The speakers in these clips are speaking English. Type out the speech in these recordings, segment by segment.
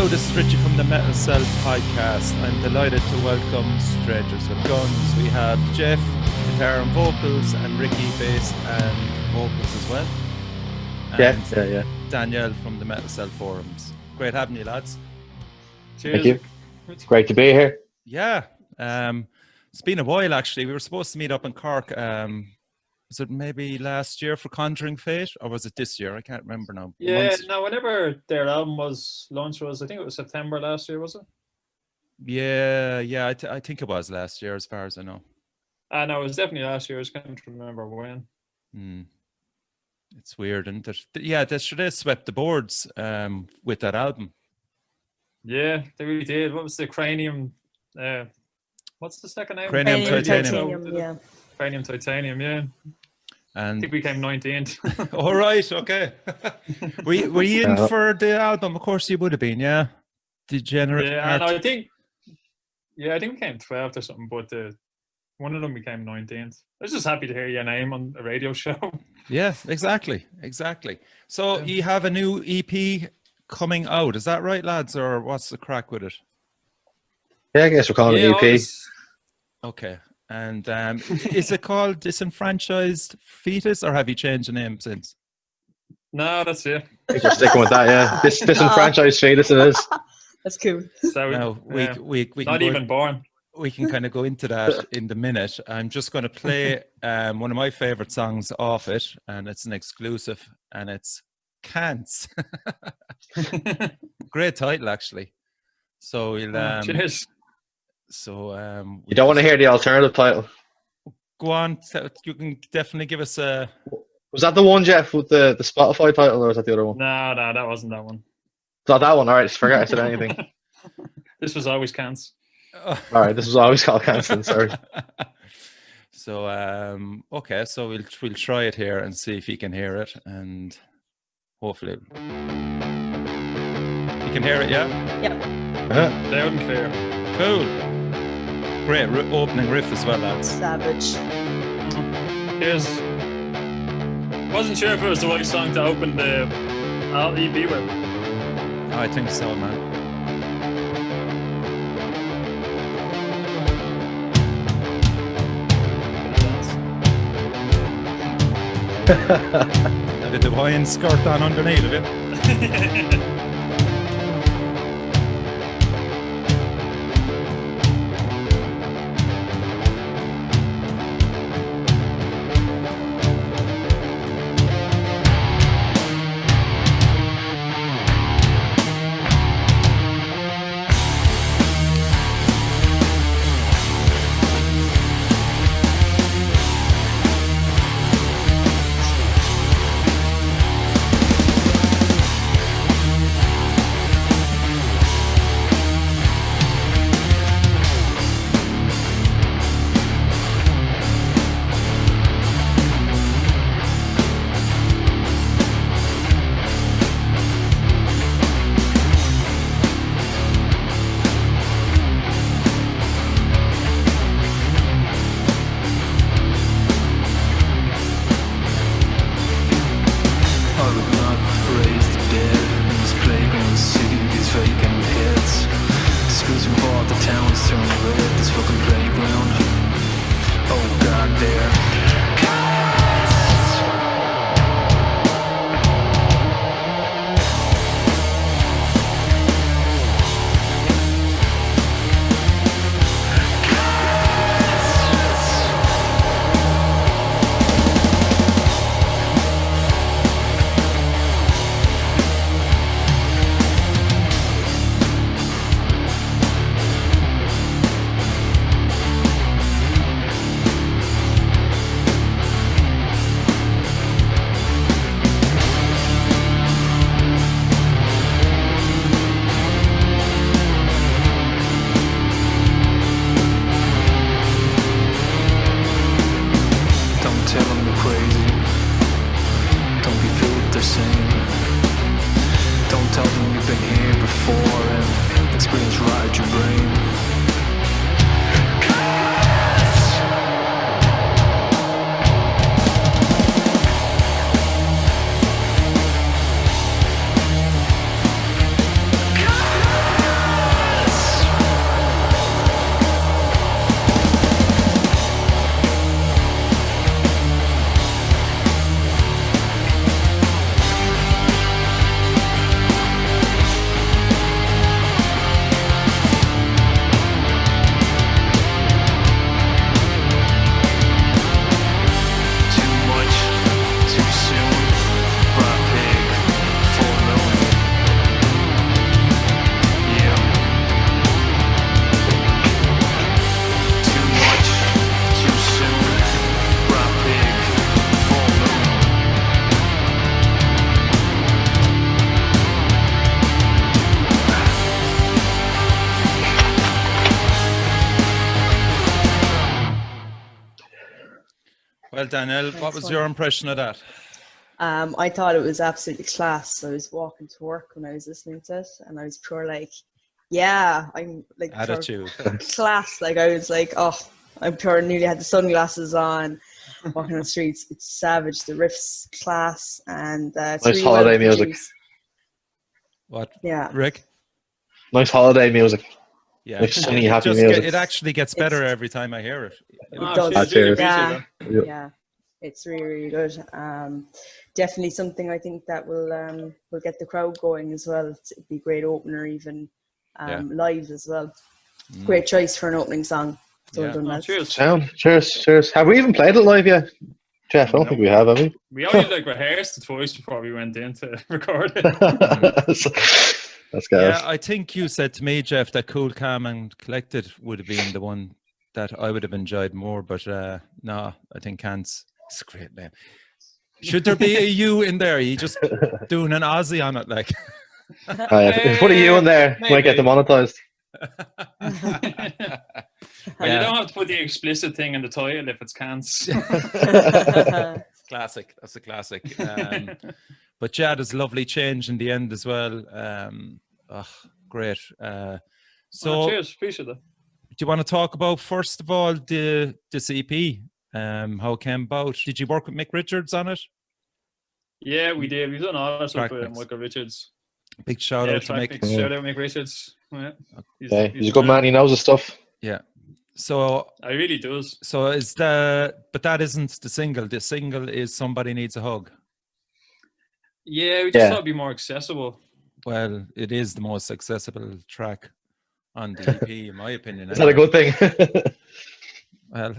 Hello, this is Richie from the Metal Cell podcast. I'm delighted to welcome Strangers with Guns. We have Jeff, guitar and vocals, and Ricky, bass and vocals as well. And Yeah. Danielle from the Metal Cell forums. Great having you, lads. Cheers. Thank you. It's great to be here. Yeah. It's been a while, actually. We were supposed to meet up in Cork. Was it maybe last year for Conjuring Fate, or was it this year? I can't remember now. Yeah, no, whenever their album was launched I think it was September last year, was it? Yeah, I think it was last year, as far as I know. No, it was definitely last year. I just can't remember when. It's weird, isn't it? Yeah, they swept the boards with that album. Yeah, they really did. What was the Cranium? What's the second name? Cranium Titanium. Yeah. Cranium Titanium, yeah. And I think we came 19th. All right, okay. were you in for the album? Of course you would have been, yeah. Degenerate Art. I think we came 12th or something, but one of them became 19th. I was just happy to hear your name on a radio show. Yeah, exactly. So you have a new EP coming out, is that right, lads? Or what's the crack with it? Yeah, I guess we're calling it EP. Okay. And is it called Disenfranchised Fetus, or have you changed the name since? No, that's it. I think we're sticking with that, yeah. Disenfranchised Fetus it is. That's cool. So now, we not even born. We can kind of go into that in the minute. I'm just going to play one of my favorite songs off it, and it's an exclusive, and it's Cants. Great title, actually. So we'll cheers. So you don't want to hear the alternative title. Go on, you can definitely give us a. Was that the one, Jeff, with the Spotify title, or was that the other one? No, that wasn't that one. It's not that one. All right, just forget I said anything. This was always Cants. All right, this was always called Cants. Sorry. So okay, so we'll try it here and see if you can hear it, and hopefully you can hear it. Yeah. Yep. Loud and clear. Cool. Great opening riff as well, lads. Savage. Cheers. Wasn't sure if it was the right song to open the EP with. I think so, man. Did the Hawaiian skirt on underneath of it? Well, Danielle, what Nice was one. your impression of that? I thought it was absolutely class. I was walking to work when I was listening to it, and I was pure like, yeah, I'm like pure Attitude. class. Like I was like, oh, I'm pure. Nearly had the sunglasses on, walking on the streets. It's savage. The riffs class, and it's Nice really holiday well music. produced. What? Yeah. Rick? Nice holiday music. Yeah. Like sunny, happy music. It actually gets better It's- every time I hear it. It Oh, does. cheers, Cheers. really appreciate Yeah, that. yeah, it's really, really good. Definitely something I think that will get the crowd going as well. It'd be a great opener, even live as well. Great choice for an opening song. So well Yeah. done, Oh, lads. cheers. Sound. Cheers. Have we even played it live yet? Jeff, I don't think we have we? We only like rehearsed it twice before we went in to record it. That's good. Yeah, I think you said to me, Jeff, that Cool, Calm and Collected would have been the one that I would have enjoyed more, but no, I think Cants. It's a great name. Should there be a U in there? Are you just doing an Aussie on it, like? If put a U in there, might get demonetized. Well, you don't have to put the explicit thing in the title if it's Cants. Classic. That's a classic. But yeah, there's a lovely change in the end as well. Great. So, cheers, appreciate that. do you want to talk about first of all this EP? How it came about? Did you work with Mick Richards on it? Yeah, we did. We've done all that stuff with Practice. Michael Richards. Big shout out to Mick. Tactics, shout out Mick Richards. Yeah. He's a good man. He knows his stuff. Yeah. So He really does. So but that isn't the single. The single is Somebody Needs a Hug. Yeah, we just thought it'd be more accessible. Well, it is the most accessible track on the EP, in my opinion. Is that a good thing? Well,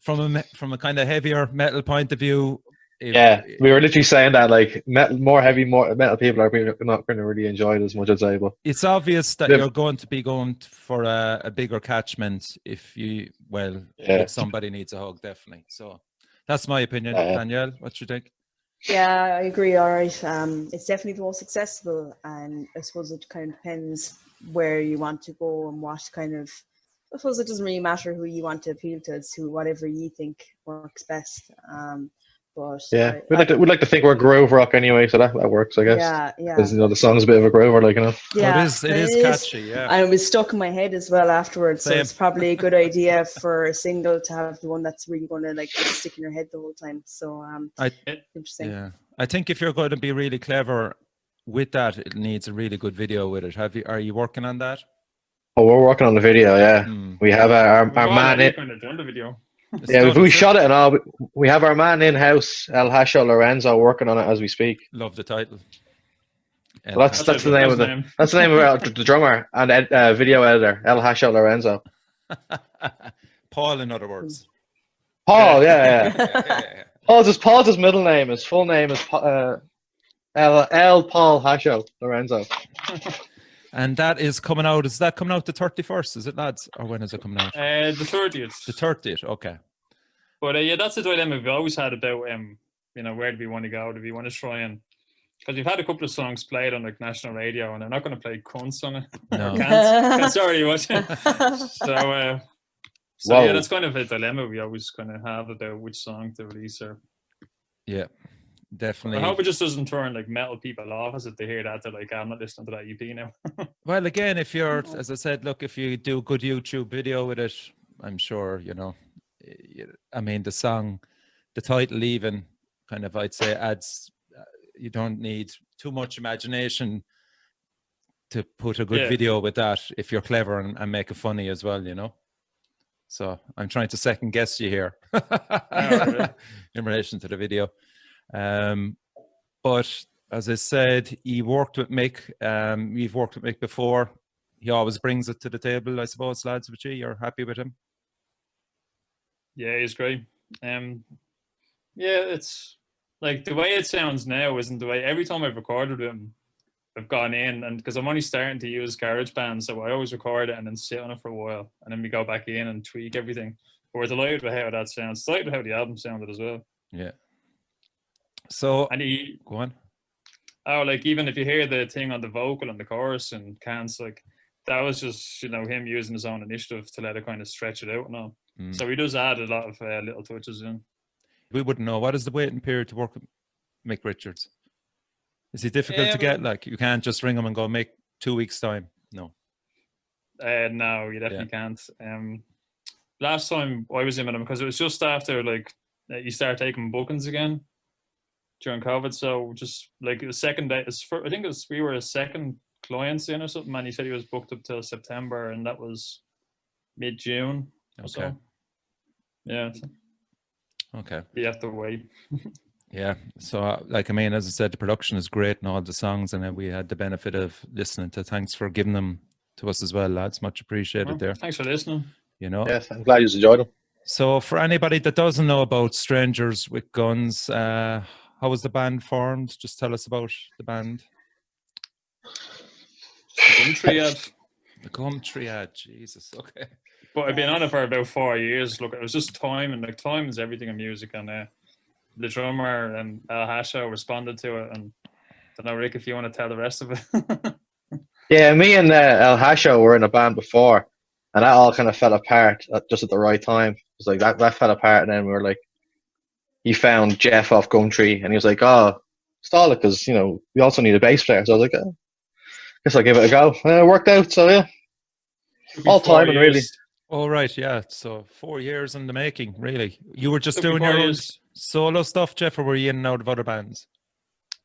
from a kind of heavier metal point of view, we were literally saying that like more metal people are not going to really enjoy it as much as I will. It's obvious that you're going to be going for a bigger catchment if you if Somebody Needs a Hug, definitely. So that's my opinion. Danielle, what you think? Yeah, I agree. All right. It's definitely the most accessible, and I suppose it kind of depends where you want to go and what kind of. I suppose it doesn't really matter who you want to appeal to. It's whatever you think works best. But yeah, we'd like to think we're groove rock anyway, so that works, I guess. Yeah. Because the song's a bit of a groover, like Yeah, it is catchy. Yeah, and it was stuck in my head as well afterwards. Same. So it's probably a good idea for a single to have the one that's really going to like just stick in your head the whole time. So interesting. Yeah, I think if you're going to be really clever with that, it needs a really good video with it. Are you working on that? Oh, we're working on the video. Yeah, we have our man in. Kind of done the video. Yeah, we shot it and all. We have our man in house, El Hasho Lorenzo, working on it as we speak. Love the title. So that's the name of that's the name of the drummer and video editor, El Hasho Lorenzo. Paul, in other words. Paul, yeah. Paul's his middle name. His full name is Paul Hasho Lorenzo. And that is coming out. Is that coming out the 31st? Is it, lads? Or when is it coming out? The 30th. The 30th, okay. But that's the dilemma we've always had about where do we want to go? Do we want to try and because we've had a couple of songs played on like national radio, and they're not going to play Cunts on it. No. Cants already watching. So yeah, that's kind of a dilemma we always kind of have about which song to release. Yeah. Definitely. I hope it just doesn't turn like metal people off as if they hear that they're like, I'm not listening to that EP now. Well, again, if you're, as I said, look, if you do a good YouTube video with it, I'm sure, I mean, the song, the title even kind of, I'd say adds, you don't need too much imagination to put a good video with that if you're clever and make it funny as well, So I'm trying to second guess you here in relation to the video. But as I said, he worked with Mick. We've worked with Mick before. He always brings it to the table, I suppose, lads. But you're happy with him? Yeah, he's great. It's like the way it sounds now isn't the way. Every time I've recorded with him, I've gone in and because I'm only starting to use GarageBand, so I always record it and then sit on it for a while, and then we go back in and tweak everything. But we're delighted with how that sounds. Delighted with how the album sounded as well. Yeah. So and go on. Oh, like even if you hear the thing on the vocal and the chorus and Cants, like that was just, you know, him using his own initiative to let it kind of stretch it out and all. Mm. So he does add a lot of little touches in. We wouldn't know. What is the waiting period to work with Mick Richards? Is he difficult to get? Like, you can't just ring him and go, make 2 weeks time. No. No, you definitely can't. Last time I was in with him, because it was just after like you start taking bookings again during COVID. So just like the second day, I think we were a second clients in or something, and he said he was booked up till September, and that was mid-June. Okay. So. Yeah. Okay. You have to wait. Yeah. So, like, I mean, as I said, the production is great and all the songs, and we had the benefit of listening to. Thanks for giving them to us as well, lads. Much appreciated there. Thanks for listening. You know. Yes, I'm glad you enjoyed them. So, for anybody that doesn't know about Strangers with Guns, how was the band formed? Just tell us about the band. The Gum Triad. Jesus. Okay. But I've been on it for about 4 years. Look, it was just time, and like time is everything in music. And the drummer and Al Hasho responded to it. And I don't know, Rick, if you want to tell the rest of it. Yeah, me and El Hasho were in a band before, and that all kind of fell apart just at the right time. It was like that fell apart, and then we were like, he found Jeff off Gumtree, and he was like, "Oh, stall it, because, you know, we also need a bass player." So I was like, oh, "Guess I'll give it a go." And it worked out. So yeah, all timing really. Oh, right, yeah. So 4 years in the making, really. You were just doing your own solo stuff, Jeff, or were you in and out of other bands?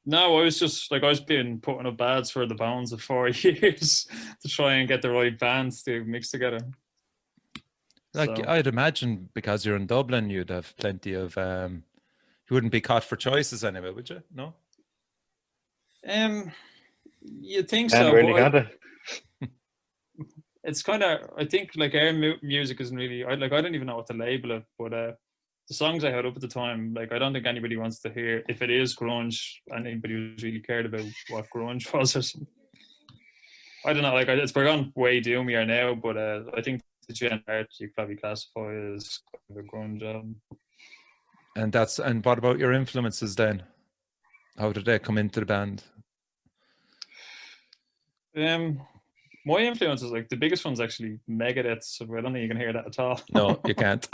No, I was just like, I was been putting up ads for the Bones of 4 years to try and get the right bands to mix together. Like, so. I'd imagine because you're in Dublin, you'd have plenty of, you wouldn't be caught for choices anyway, would you? No? You think so. Really, it's kind of, I think like our music isn't really, I don't even know what to label it, but the songs I had up at the time, like I don't think anybody wants to hear, if it is grunge, anybody who's really cared about what grunge was or something. I don't know, like it's gone way doomier now, but I think Degenerate Art you could probably classify as kind of a grunge album. And what about your influences then? How did they come into the band? My influences, like the biggest one's actually Megadeth, so I don't think you can hear that at all. No, you can't.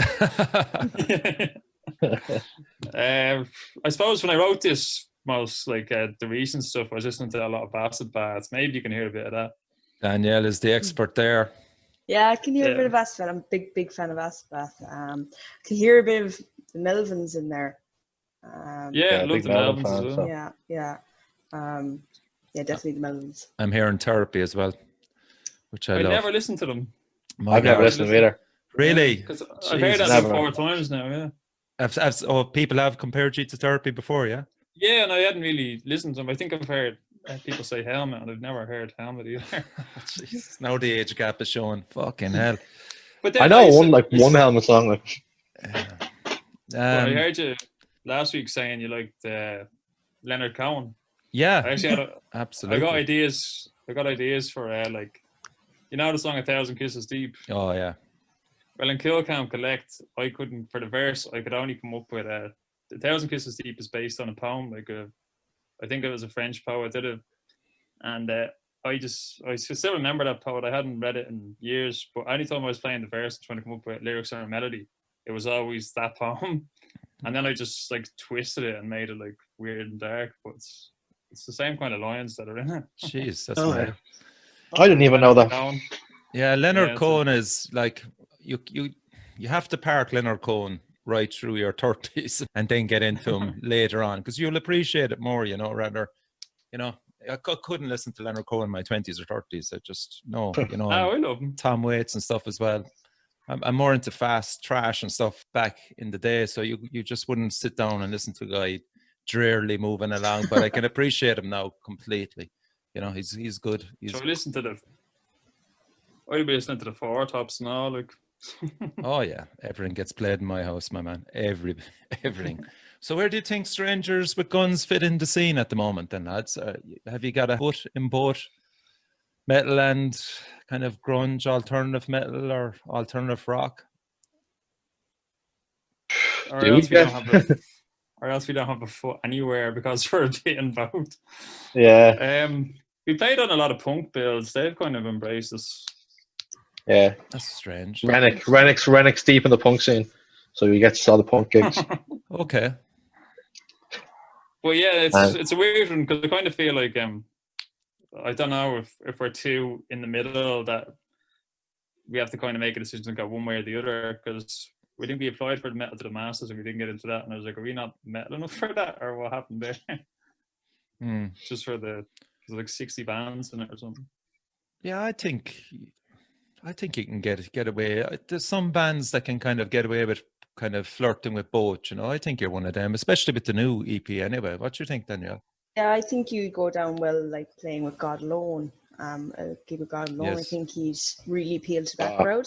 I suppose when I wrote this, most like the recent stuff, I was listening to a lot of Acid Baths. Maybe you can hear a bit of that. Danielle is the expert there. Yeah, I can hear a bit of Acid Bath. I'm a big fan of Acid Bath. I can hear a bit of the Melvins in there. I love the Melvins as well. Yeah, definitely the Melvins. I'm hearing Therapy as well, which I love. Never listened to them. I've never listened to them either. Really? Because I've heard that 4 times now, yeah. People have compared you to Therapy before, yeah? Yeah, and I hadn't really listened to them. I think I've heard people say Helmet, and I've never heard Helmet either. Jesus, now the age gap is showing. Fucking hell. But I know one Helmet song. Like. I heard you last week saying you liked Leonard Cohen. Yeah, I actually had absolutely. I got ideas for like, you know, the song 1,000 Kisses Deep. Oh yeah. Well, in Kill Count Collect, I couldn't, for the verse, I could only come up with 1,000 Kisses Deep is based on a poem, like I think it was a French poet did it, and I still remember that poet. I hadn't read it in years, but anytime I was playing the verse and trying to come up with lyrics or a melody, it was always that poem, and then I just like twisted it and made it like weird and dark, but it's the same kind of lines that are in it. Jeez, that's weird. I didn't even know that. Yeah, Leonard Cohen is like you have to park Leonard Cohen right through your 30s and then get into him later on, because you'll appreciate it more, you know, rather, you know, I couldn't listen to Leonard Cohen in my 20s or 30s. I just, no, you know, I love him. Tom Waits and stuff as well. I'm more into fast trash and stuff back in the day, so you just wouldn't sit down and listen to a guy drearily moving along, but I can appreciate him now completely. You know, he's good. So I'll be listening to the Four Tops and all, like. Oh yeah, everything gets played in my house, my man. Everything. So where do you think Strangers with Guns fit in the scene at the moment then, lads? Have you got a foot in both metal and kind of grunge, alternative metal or alternative rock? Or else we don't have a foot anywhere, because we're a bit in both. Yeah. We played on a lot of punk bills. They've kind of embraced us. Yeah, That's strange. Rennick's deep in the punk scene, so we get to saw the punk gigs. Okay. Well, yeah, it's a weird one because I kind of feel like I don't know if we're too in the middle that we have to kind of make a decision to go one way or the other, because we think we applied for the Metal to the Masters and we didn't get into that, and I was like, are we not metal enough for that, or what happened there? Just for there's like 60 bands in it or something. Yeah, I think you can get away. There's some bands that can kind of get away with kind of flirting with both, you know. I think you're one of them, especially with the new EP anyway. What do you think, Danielle? Yeah, I think you go down well, like playing with God Alone. A gig with God Alone. Yes. I think he'd really appeal to that crowd.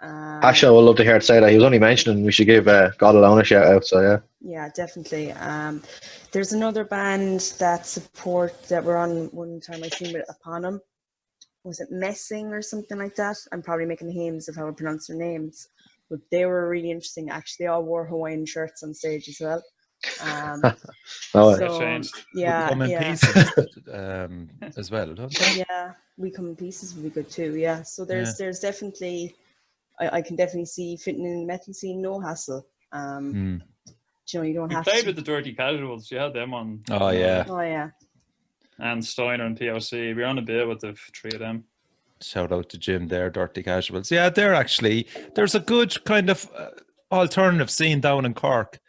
Asha would love to hear it say that. He was only mentioning we should give God Alone a shout out. So yeah. Yeah, definitely. There's another band that we're on one time I seen with Eponym. Was it Messing or something like that? I'm probably making names of how I pronounce their names, but they were really interesting. Actually, they all wore Hawaiian shirts on stage as well. Yeah, Come in yeah. pieces as well, don't they? Yeah, We Come in Pieces would be good too. Yeah, so there's definitely, I can definitely see fitting in the metal scene, no hassle. You know, you don't have to. We played with the Dirty Casuals. You had them on. Oh yeah. Oh yeah. And Steiner and POC. We were on a bit with the three of them. Shout out to Jim there, Dirty Casuals. Yeah, there's a good kind of alternative scene down in Cork.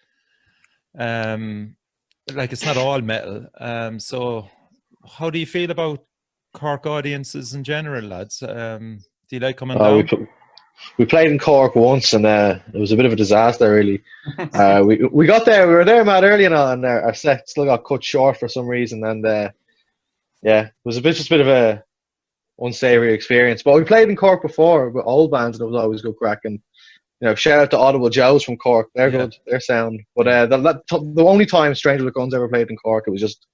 Like it's not all metal. So how do you feel about Cork audiences in general, lads? Do you like coming down? We played in Cork once, and it was a bit of a disaster, really. We got there, we were there mad early, and our set still got cut short for some reason, and it was just a bit of a unsavory experience. But we played in Cork before with old bands, and it was always good crack. And you know, shout out to Audible Joes from Cork. They're good, they're sound. But the only time Strangers with Guns ever played in Cork, it was just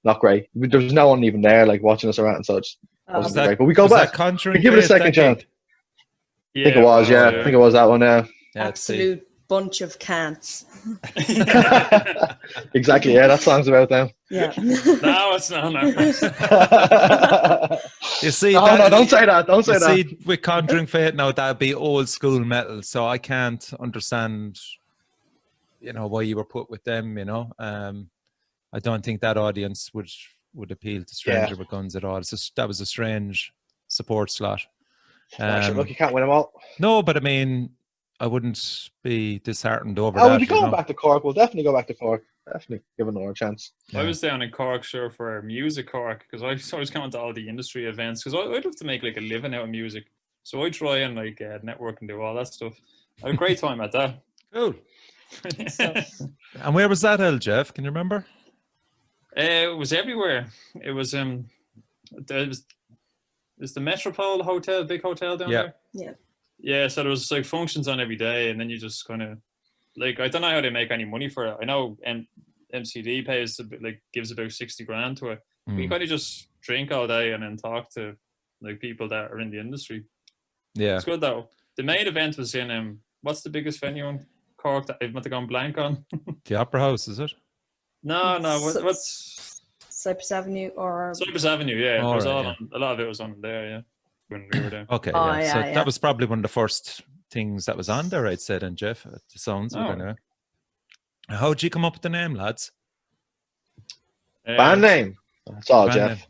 not great. There was no one even there, like watching us around and such. Wasn't great. But we go back. We give it a second chance. Yeah, I think it was, I think it was that one, yeah. Absolute bunch of cants. Exactly, yeah, that song's about them. Yeah. No, it's not. No. You see, no, don't say that. Don't say that. See, with Conjuring Fate now, that'd be old school metal. So I can't understand, you know, why you were put with them. You know, I don't think that audience would appeal to Stranger with Guns at all. So that was a strange support slot. Look, you can't win them all. No, but I mean, I wouldn't be disheartened over that. We'll be going back to Cork. We'll definitely go back to Cork. Definitely give it another chance. I was down in Cork, sure, for Music Cork, because I always come to all the industry events, because I'd love to make like a living out of music. So I try and like network and do all that stuff. I had a great time at that. Cool. And where was that held, Jeff? Can you remember? It was everywhere. It was is the Metropole Hotel, big hotel down there? Yeah. Yeah, so there was like functions on every day, and then you just kind of like, I don't know how they make any money for it. I know MCD pays gives about 60 grand to it. But you kind of just drink all day and then talk to like people that are in the industry. Yeah, it's good though. The main event was in what's the biggest venue in Cork that I've gone blank on? The Opera House, is it? No. What's Cypress Avenue or Cypress Avenue? Yeah, all it was right, all on. A lot of it was on there. Yeah, when we were there. Okay, so that was probably one of the first things that was on there, I'd say, then, Jeff. The sounds of it anyway. How'd you come up with the name, lads? Band name. That's all, Jeff.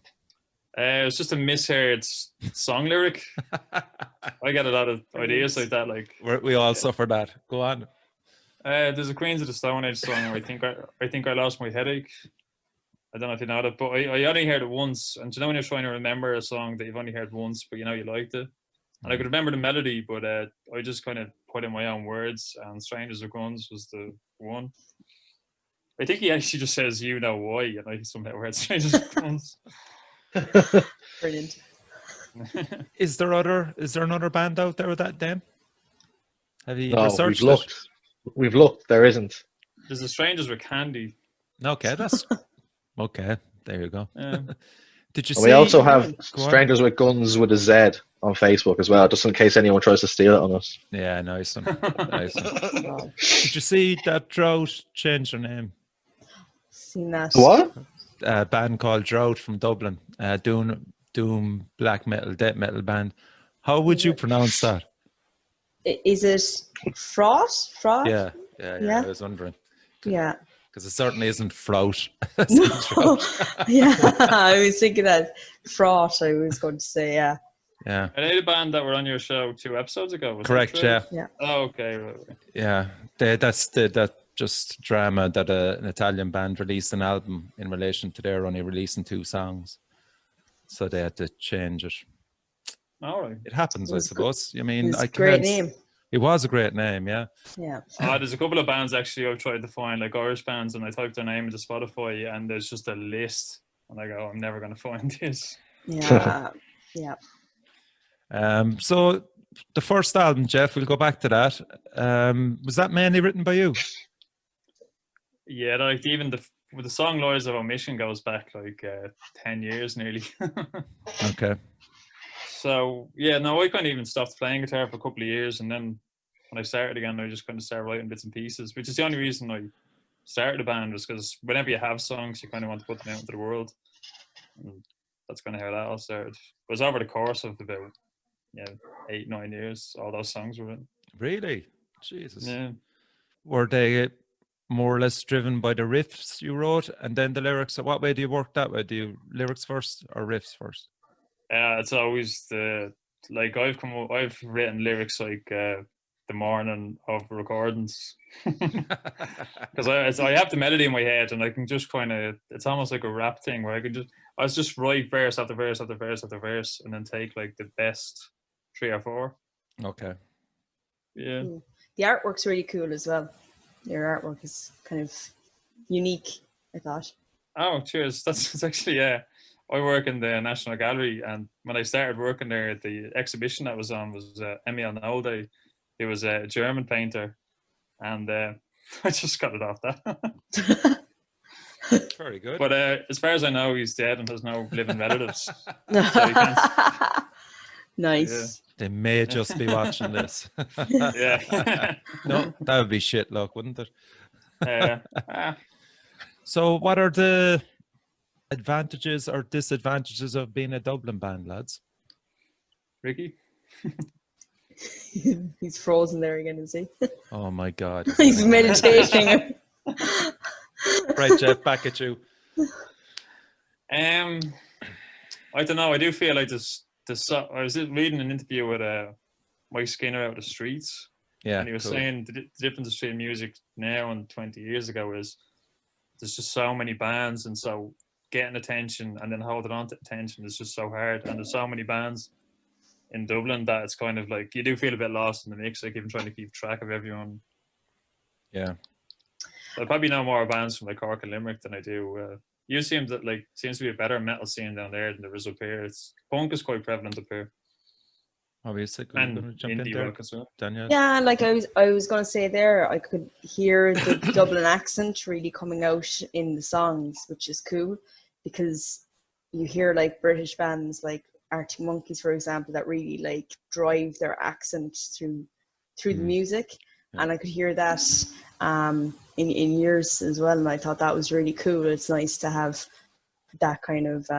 It was just a misheard song lyric. I get a lot of ideas like that. Like we all suffer that. Go on. There's a Queens of the Stone Age song where I think I lost my headache. I don't know if you know that, but I only heard it once. And you know when you're trying to remember a song that you've only heard once, but you know you liked it. And I could remember the melody, but I just kind of put in my own words. And Strangers with Guns was the one. I think he actually just says, "You know why," and I somehow heard Strangers with Guns. Brilliant. Is there another band out there with that name? Have you researched We've looked. There isn't. There's the Strangers with Candy. Okay, that's okay. There you go. Did you see? We also have Strangers with Guns with a Z on Facebook as well, just in case anyone tries to steal it on us. Yeah, nice one. Nice one. Did you see that Drought changed their name? Seen that. What? a band called Drought from Dublin, doom black metal, death metal band. How would you pronounce that? Is it Fraught? Fraught? Yeah. Yeah. I was wondering. Yeah. Because it certainly isn't Frout. No. Yeah, I was thinking that Fraught, I was going to say, yeah. Yeah. Are they the band that were on your show 2 episodes ago? Was that Correct, true? yeah. Oh, okay. Right. Yeah. That just drama that an Italian band released an album in relation to their only releasing 2 songs. So they had to change it. All right. It happens, I suppose. I mean, It was I a great can't. name. It was a great name, yeah. Yeah. There's a couple of bands actually I've tried to find, like Irish bands, and I typed their name into Spotify, and there's just a list, and I go, I'm never going to find this. Yeah. Yeah. So the first album, Jeff, we'll go back to that. Was that mainly written by you? Yeah, like even the song Lawyers of Omission goes back like 10 years nearly. Okay. So yeah, no, I kind of even stopped playing guitar for a couple of years, and then when I started again, I just kind of started writing bits and pieces, which is the only reason I started a band, was because whenever you have songs, you kind of want to put them out into the world, and that's kind of how that all started. It was over the course of about 8-9 years, all those songs were written. Really? Jesus. Yeah. Were they more or less driven by the riffs you wrote and then the lyrics? So what way do you work that way? Do you lyrics first or riffs first? It's always I've written lyrics like the morning of recordings, because I have the melody in my head, and I can just kind of, it's almost like a rap thing where I just write verse after verse after verse after verse, and then take like the best 3 or 4. Okay. Yeah. The artwork's really cool as well. Your artwork is kind of unique, I thought. Oh, cheers. That's actually, I work in the National Gallery, and when I started working there, the exhibition that was on was Emil Nolde. He was a German painter, and I just got it off that. Very good. But as far as I know, he's dead and has no living relatives. So he can't. Nice. Yeah. They may just be watching this. Yeah. No, that would be shit luck, wouldn't it? Ah. So what are the advantages or disadvantages of being a Dublin band, lads? Ricky? He's frozen there again, is he? Oh my God. He's meditating. Right, Jeff, back at you. I don't know. I do feel like I was reading an interview with Mike Skinner out of the streets. Yeah. And he was saying the difference between music now and 20 years ago is there's just so many bands, and so getting attention and then holding on to attention is just so hard. And there's so many bands in Dublin that it's kind of like you do feel a bit lost in the mix, like even trying to keep track of everyone. Yeah. I probably know more bands from like Cork and Limerick than I do. You seem to be a better metal scene down there than there is up here. Punk is quite prevalent up here. Obviously, And jump in indie there, rock as well. Danielle. Yeah, like I was going to say there, I could hear the Dublin accent really coming out in the songs, which is cool, because you hear like British bands like Arctic Monkeys, for example, that really like drive their accent through the music, and I could hear that in yours as well, and I thought that was really cool. It's nice to have that kind of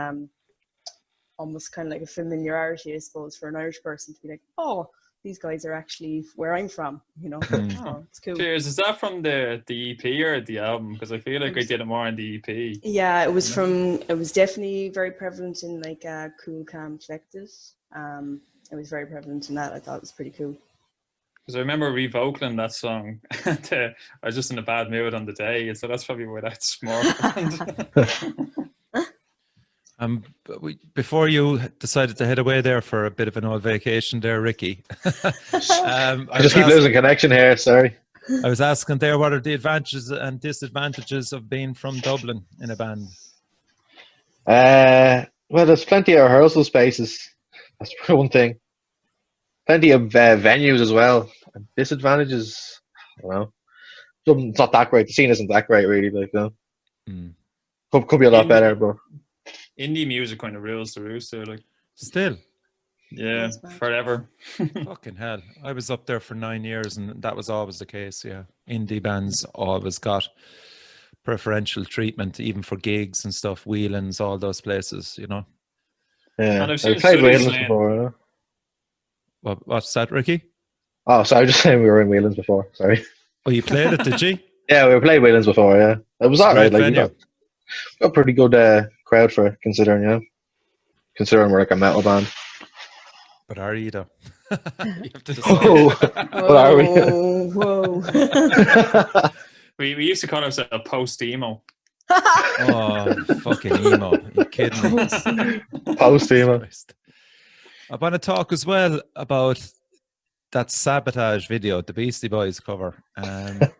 almost kind of like a familiarity, I suppose, for an Irish person to be like, oh, these guys are actually where I'm from, you know. So it's cool. Cheers. Is that from the EP or the album? Because I feel like I did it more on the EP. Yeah, it was definitely very prevalent in like Cool Calm Collective. It was very prevalent in that. I thought it was pretty cool. Because I remember revocaling that song, and I was just in a bad mood on the day, and so that's probably why that's more. Before you decided to head away there for a bit of an old vacation there, Ricky. I just keep losing connection here, sorry. I was asking there, what are the advantages and disadvantages of being from Dublin in a band? Well, there's plenty of rehearsal spaces. That's one thing. Plenty of venues as well. And disadvantages, I don't know. Dublin's not that great. The scene isn't that great, really. Like, could be a lot better, but indie music kind of rules the roost there, like. Still. Yeah, forever. Fucking hell. I was up there for 9 years and that was always the case, yeah. Indie bands always got preferential treatment, even for gigs and stuff, Whelan's, all those places, you know. Yeah, And I've I've seen played studies Whelan's saying- before. You know? What's that, Ricky? Oh, sorry, I was just saying we were in Whelan's before. Sorry. Oh, you played it, did you? Yeah, we played Whelan's before. Yeah, it was It's a alright. great Like we venue. got a pretty good crowd for it, considering, you know, considering we're like a metal band. But are you though? You have to decide. Oh, what are we? Whoa. we used to call ourselves a post emo. Oh, fucking emo. Are you kidding me? Post emo. Christ. I want to talk as well about that Sabotage video, the Beastie Boys cover. The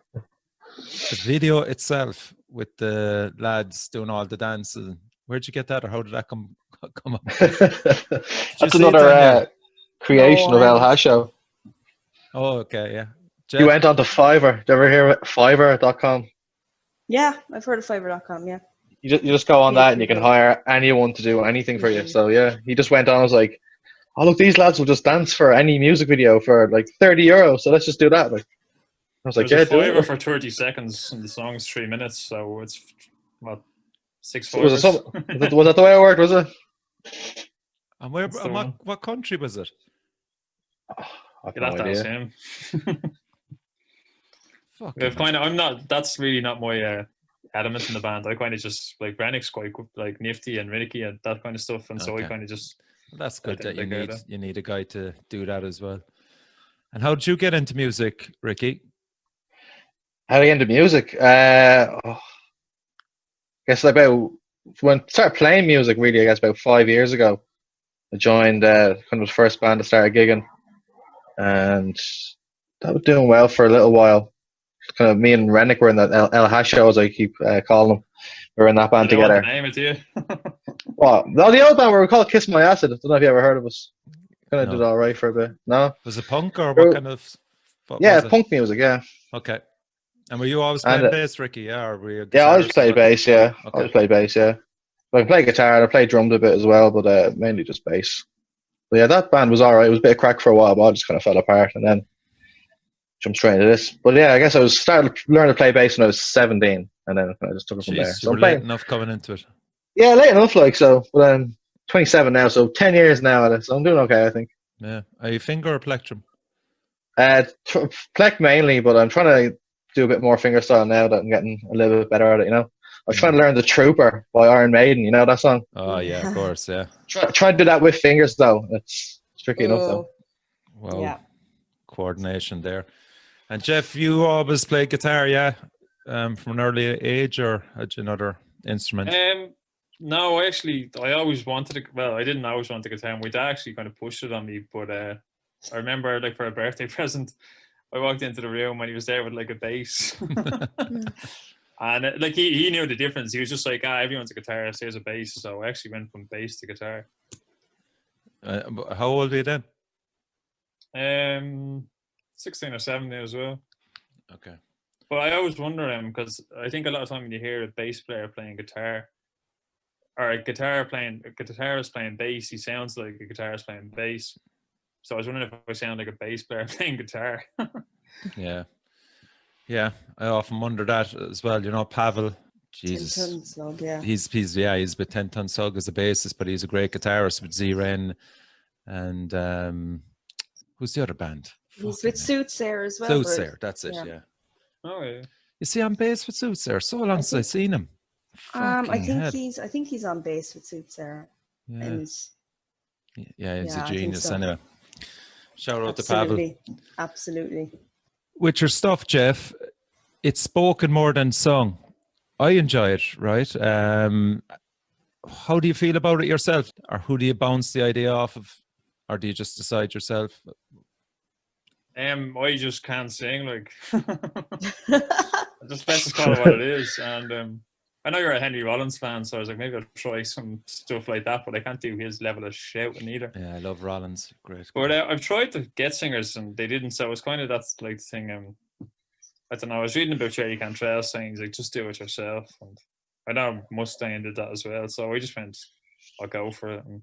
video itself with the lads doing all the dancing. Where'd you get that, or how did that come up? That's see it, another Danielle? creation No, of I El haven't. Hasho. Oh, okay, yeah. You Jeff, went on to Fiverr. Did you ever hear it? Fiverr.com. Yeah, I've heard of Fiverr.com. Yeah. You just go on Yeah, that and you can people. hire anyone to do anything for you. Mhm. So yeah, he just went on. I was like, oh look, these lads will just dance for any music video for like €30. So let's just do that. Like, I was like, There's yeah, a do Fiverr it. for 30 seconds, and the song's 3 minutes, so it's what, six So was it Fivers? was that the way it worked? Was it? and where, That's the and one. what country was it? I have You'll no have to ask idea. him. Fucking I've kind of, I'm not. That's really not my element in the band. I kind of just like Brannick's quite like nifty and Ricky and that kind of stuff, and so I Okay. kind of just Well, that's good think that they get you need a guy to do that as well. And how did you get into music, Ricky? How did I get into music? Guess about when I started playing music, really, I guess about 5 years ago. I joined kind of the first band that started gigging, and that was doing well for a little while. Kind of me and Rennick were in that El Hash show, as I keep calling them. We were in that band you don't want together. to name it, do you? Well, no, the old band we were called Kiss My Acid. I don't know if you ever heard of us. Kind of No. did all right for a bit. No, Was it punk or Well, what kind of? What yeah, was it? punk music. Yeah, Okay. And were you always And, playing bass, Ricky? Yeah, or were you a yeah. I always guitarist played as well? bass. Yeah, I Okay. always played bass. Yeah, but I play guitar and I play drums a bit as well, but mainly just bass. But yeah, that band was all right. It was a bit of crack for a while, but I just kind of fell apart and then jumped straight into this. But yeah, I guess I started learning to play bass when I was 17, and then I just took it from there. Jeez, you So were I'm late playing. enough coming into it. Yeah, late enough, like so. But I'm 27 now, so 10 years now at it. So I'm doing okay, I think. Yeah. Are you finger or plectrum? Plec mainly, but I'm trying to do a bit more fingerstyle now that I'm getting a little bit better at it. You know, I was trying to learn "The Trooper" by Iron Maiden. You know that song. Oh yeah, of course, yeah. Try to do that with fingers though. It's tricky enough though. Well, Yeah. coordination there. And Jeff, you always play guitar, yeah? From an early age, or had you another instrument? No, I always wanted to. Well, I didn't always want the guitar. My dad actually kind of pushed it on me, but I remember, like, for a birthday present, I walked into the room and he was there with like a bass, and like he knew the difference. He was just like, everyone's a guitarist. Here's a bass. So I actually went from bass to guitar. How old were you then? 16 or 17 as well. Okay. But I always wonder because I think a lot of time when you hear a bass player playing guitar, or a guitarist playing bass, he sounds like a guitarist playing bass. So I was wondering if I sound like a bass player playing guitar. Yeah. Yeah, I often wonder that as well. You know, Pavel, 10 Jesus, tons log, yeah. he's with 10 Ton Sug as a bassist, but he's a great guitarist with Z-Ren. And who's the other band? He's with Suits as well. Suits, that's it, yeah. yeah. Oh yeah. You see, I'm bass with Suits. So long since I've seen him. I Fucking hell. think he's on bass with Suits. Yeah. And He's Yeah, a I think genius so. anyway. Shout out to Pavel. Absolutely. With your stuff, Jeff, it's spoken more than sung. I enjoy it, right? How do you feel about it yourself? Or who do you bounce the idea off of? Or do you just decide yourself? I just can't sing, like. Just best to call it what it is. And I know you're a Henry Rollins fan, so I was like, maybe I'll try some stuff like that, but I can't do his level of shouting either. Yeah, I love Rollins. Great. But I've tried to get singers and they didn't, so it's kind of that's like the thing. I don't know, I was reading about Jerry Cantrell saying, like, just do it yourself. And I know Mustaine did that as well, so I just went, I'll go for it and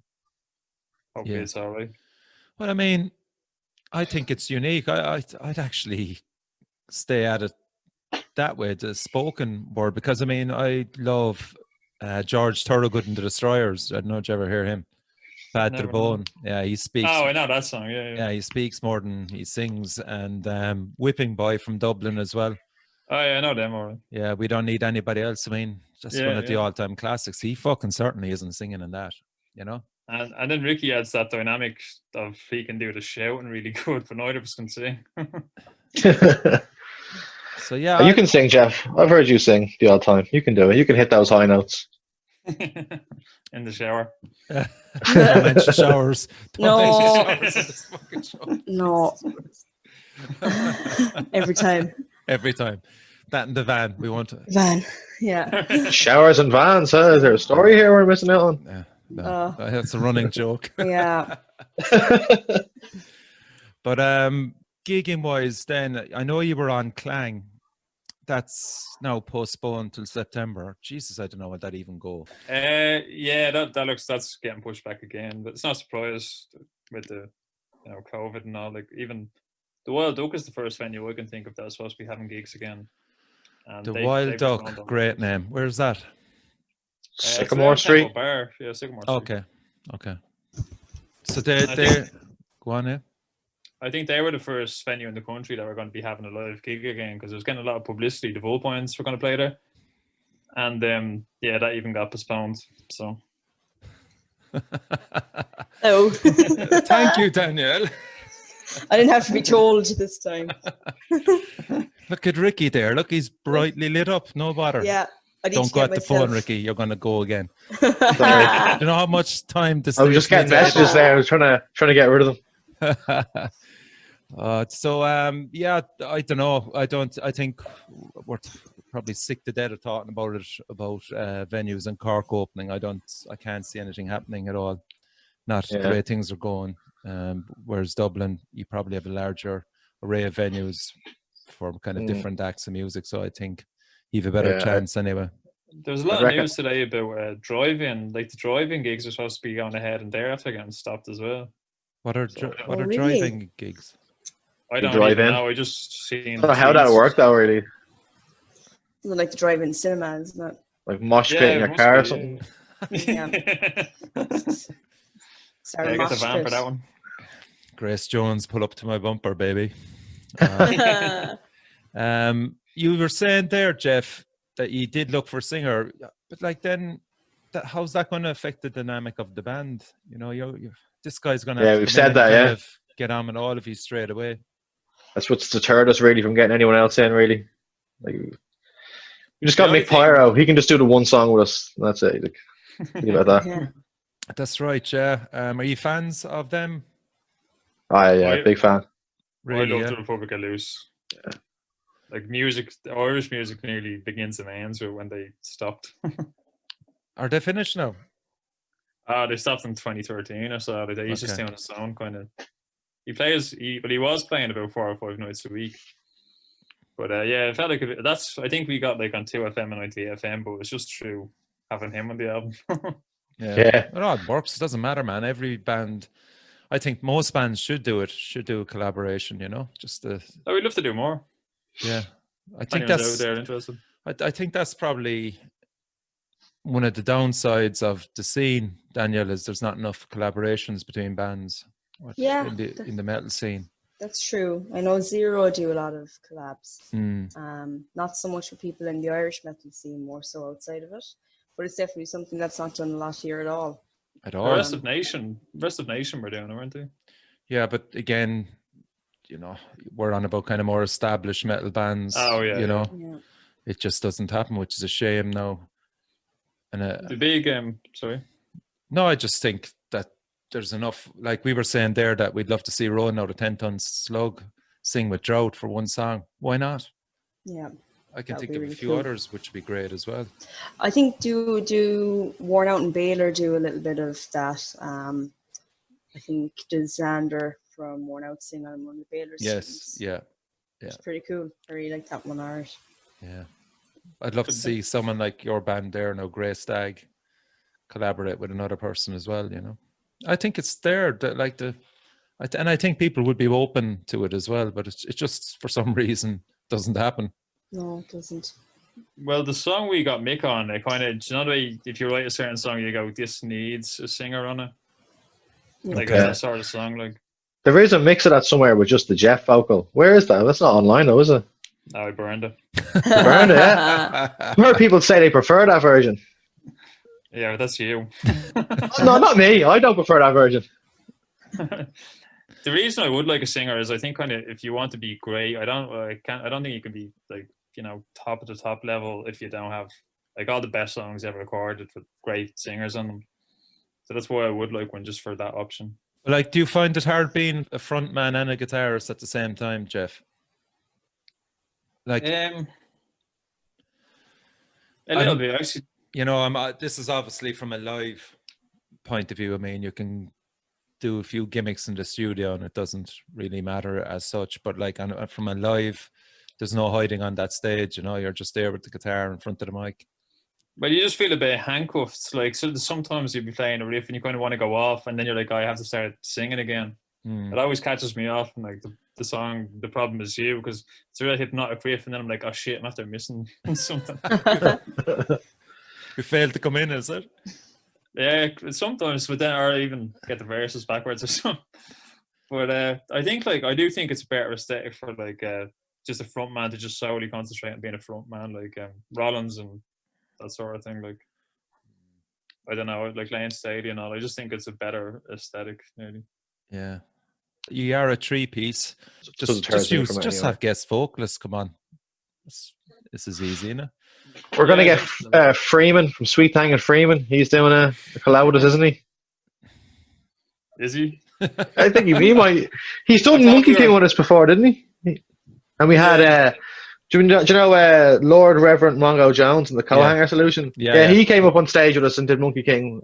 hopefully it's all right. Well, I mean, I think it's unique. I'd actually stay at it that way, the spoken word, because I mean, I love George Thorogood and the Destroyers. I don't know if you ever hear him. Bad to the Never Bone. Yeah, he speaks. Oh, I know that song. Yeah, yeah. Yeah, he speaks more than he sings. And Whipping Boy from Dublin as well. Oh, yeah, I know them. All right. Yeah, We Don't Need Anybody Else. I mean, just one Yeah, of the yeah. all-time classics. He fucking certainly isn't singing in that, you know? And then Ricky adds that dynamic of he can do the shouting really good, but neither of us can sing. So yeah, You can sing, Jeff. I've heard you sing the odd time. You can do it. You can hit those high notes. In the shower. Don't mention showers. No. Don't mention showers in this fucking show. No. Every time. Every time. That in the van. We want to. Van. Yeah. Showers and vans, huh? Is there a story here we're missing out on? No, that's a running joke. Yeah. But gigging wise, then I know you were on Clang. That's now postponed till September. Jesus, I don't know, would that even go? Yeah, that's getting pushed back again. But it's not a surprise with the COVID and all. Like even the Wild Duck is the first venue I can think of that's supposed to be having gigs again. And The Wild Duck, great name. Where's that? Sycamore Street. Bar. Yeah, Sycamore Street. Okay. So they go on, yeah. I think they were the first venue in the country that were going to be having a live gig again because there was getting a lot of publicity. The Vol Points were going to play there, and that even got postponed. So, Oh, Thank you, Danielle. I didn't have to be told this time. Look at Ricky there. Look, he's brightly lit up. No bother. Yeah. I need Don't to go get at the phone, myself- Ricky. You're going to go again. Sorry. You know how much time this I was just getting messages there. I was trying to get rid of them. Yeah, I don't know. I think we're probably sick to death of talking about it, about venues and Cork opening. I can't see anything happening at all. Not the way things are going. Whereas Dublin, you probably have a larger array of venues for kind of different acts of music. So I think you have a better chance anyway. There's a lot of news today about drive-in. Like the drive-in gigs are supposed to be going ahead, and they're after getting stopped as well. What are really? driving gigs? I don't drive even in? know. I just seen. I don't know how that worked though, really. Is it like the drive-in cinema, isn't it? Like mosh pit in your car or something. Yeah. Sorry, I got the mosh van pit. for that one. Grace Jones, pull up to my bumper, baby. You were saying there, Jeff, that you did look for a singer, but like then, how's that going to affect the dynamic of the band? You know, this guy's going to. Yeah, we've said that. Get on with all of you straight away. That's what's deterred us really from getting anyone else in. Really, like we just got The only Mick Pyro. He can just do the one song with us. And that's it. Like, think about that. Yeah. That's right. Yeah. Are you fans of them? Yeah, big fan. Really? I love Yeah. the Republic of Loose. Like music, Irish music nearly begins and ends with when they stopped. Are they finished now? They stopped in 2013 or so. He's just Okay. doing his own kind of. He was playing about 4 or 5 nights a week. But it felt like I think we got like on 2FM and ITFM, but it's just through having him on the album. Yeah. No, it works. It doesn't matter, man. Every band, I think most bands should do it. Should do a collaboration. You know, just the. We'd love to do more. Yeah, I think Anyone's that's. out there interested. I think that's probably one of the downsides of the scene, Danielle, is there's not enough collaborations between bands. Yeah, in the metal scene. That's true. I know Zero do a lot of collabs. Mm. Not so much for people in the Irish metal scene, more so outside of it. But it's definitely something that's not done a lot here at all. At The all. rest of Nation were doing it, weren't they? Yeah, but again, you know, we're on about kind of more established metal bands. Oh, yeah, you know, Yeah. it just doesn't happen, which is a shame now. And The big sorry. no, I just think that there's enough. Like we were saying there, that we'd love to see Rowan out of 10 Ton Slug sing with Drought for one song. Why not? Yeah. I can That'd think be of really a few cool. others, which would be great as well. I think do Worn Out and Baylor do a little bit of that. I think Disander from Worn Out sing on one of the Baylor Yes, songs. yeah. It's pretty cool. I really like that one, Art. Yeah, I'd love to see someone like your band there, now Grey Stag, collaborate with another person as well. You know, I think it's there. And I think people would be open to it as well, but it's just for some reason doesn't happen. No, it doesn't. Well, the song we got Mick on, it kind of, you know the way if you write a certain song, you go, this needs a singer on it. Like, Okay. it's that sort of song, like, There is a mix of that somewhere with just the Jeff vocal. Where is that? That's not online though, is it? oh, I burned it. Burned it, yeah. I've heard people say they prefer that version. Yeah, but that's you. No, not me. I don't prefer that version. The reason I would like a singer is I think kind of if you want to be great, I don't think you can be like, you know, top of the top level if you don't have like all the best songs ever recorded with great singers on them. So that's why I would like one, just for that option. Like, do you find it hard being a frontman and a guitarist at the same time, Jeff? Like, A little bit actually. you know, this is obviously from a live point of view. I mean, you can do a few gimmicks in the studio and it doesn't really matter as such, but like from a live, there's no hiding on that stage, you know, you're just there with the guitar in front of the mic. But you just feel a bit handcuffed. Like, so sometimes you'll be playing a riff and you kind of want to go off, and then you're like, I have to start singing again. It always catches me off. And like the song, The Problem Is You, because it's a real hypnotic riff, and then I'm like, oh shit, I'm after missing something. You failed to come in, is it? Yeah, sometimes, but then or even get the verses backwards or something. But I think I do think it's a better aesthetic for like just a front man to just solely concentrate on being a front man, like Rollins and that sort of thing. Like, I don't know, like Lane Staley and all. I just think it's a better aesthetic, maybe. Yeah, you are a 3-piece. Doesn't turn Just me use, from just anywhere. have guest vocalists. Come on, this is easy, isn't it? We're going to Yeah, get Freeman from Sweet Thang and Freeman. He's doing a collab with us, isn't he? Is he? I think he might. He's done I thought Monkey we were- King with us before, didn't he? And we had, do you know Lord Reverend Mongo Jones and the Co-Hanger Solution? Yeah. He came up on stage with us and did Monkey King